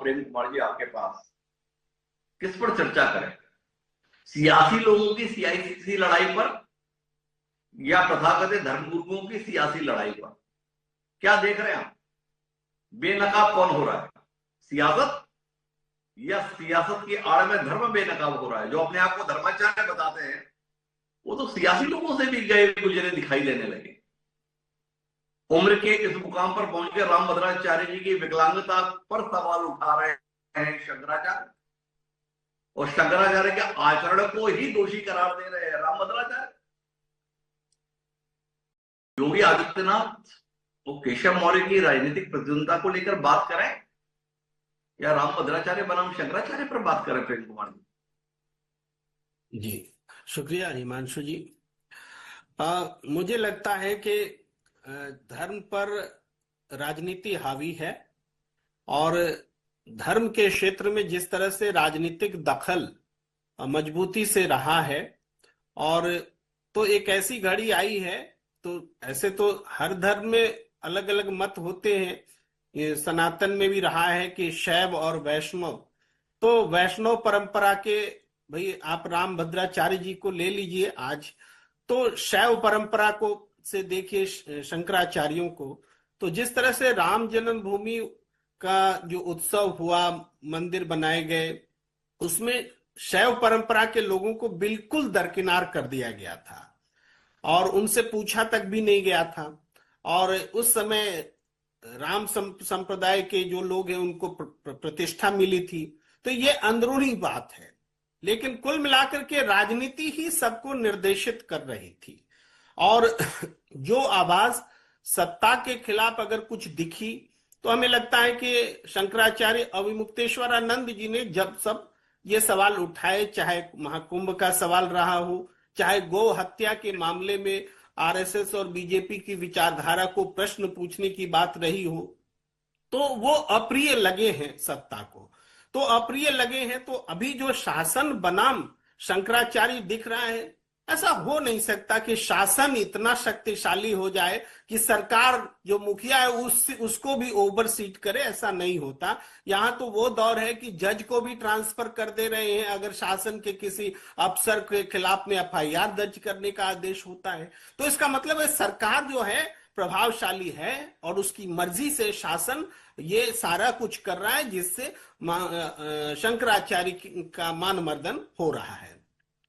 प्रेम कुमार जी आपके पास, किस पर चर्चा करें? सियासी लोगों की सियासी लड़ाई पर या तथाकथित धर्मगुरुओं की सियासी लड़ाई पर? क्या देख रहे हैं आप? बेनकाब कौन हो रहा है? सियासत या सियासत की आड़ में धर्म बेनकाब हो रहा है? जो अपने आप को धर्माचार्य बताते हैं वो तो सियासी लोगों से भी गए गुजरे दिखाई देने लगे। उम्र के इस मुकाम पर पहुंचकर राम भद्राचार्य जी की विकलांगता पर सवाल उठा रहे हैं शंकराचार्य, और शंकराचार्य के आचरण को ही दोषी करार दे रहे हैं राम भद्राचार्य। योगी आदित्यनाथ वो केशव मौर्य की राजनीतिक प्रतिद्वंदता को लेकर बात करें या राम भद्राचार्य बनाम शंकराचार्य पर बात करें? प्रेम कुमार जी, शुक्रिया हिमांशु जी। मुझे लगता है कि धर्म पर राजनीति हावी है, और धर्म के क्षेत्र में जिस तरह से राजनीतिक दखल मजबूती से रहा है, और तो एक ऐसी घड़ी आई है, तो ऐसे तो हर धर्म में अलग अलग मत होते हैं। ये सनातन में भी रहा है कि शैव और वैष्णव, तो वैष्णव परंपरा के भाई आप राम भद्राचार्य जी को ले लीजिए आज, तो शैव परंपरा को से देखिए शंकराचार्यों को, तो जिस तरह से राम जन्मभूमि का जो उत्सव हुआ, मंदिर बनाए गए, उसमें शैव परंपरा के लोगों को बिल्कुल दरकिनार कर दिया गया था और उनसे पूछा तक भी नहीं गया था। और उस समय राम संप्रदाय के जो लोग हैं उनको प्रतिष्ठा मिली थी। तो ये अंदरूनी बात है, लेकिन कुल मिलाकर के राजनीति ही सबको निर्देशित कर रही थी। और जो आवाज सत्ता के खिलाफ अगर कुछ दिखी तो हमें लगता है कि शंकराचार्य अविमुक्तेश्वरानंद जी ने जब सब ये सवाल उठाए, चाहे महाकुंभ का सवाल रहा हो, चाहे गौ हत्या के मामले में आरएसएस और बीजेपी की विचारधारा को प्रश्न पूछने की बात रही हो, तो वो अप्रिय लगे हैं सत्ता को। तो अप्रिय लगे हैं, तो अभी जो शासन बनाम शंकराचार्य दिख रहा है, ऐसा हो नहीं सकता कि शासन इतना शक्तिशाली हो जाए कि सरकार जो मुखिया है उसको भी ओवरसीट करे, ऐसा नहीं होता। यहां तो वो दौर है कि जज को भी ट्रांसफर कर दे रहे हैं अगर शासन के किसी अफसर के खिलाफ में एफआईआर दर्ज करने का आदेश होता है। तो इसका मतलब है सरकार जो है प्रभावशाली है और उसकी मर्जी से शासन ये सारा कुछ कर रहा है, जिससे शंकराचार्य का मान मर्दन हो रहा है।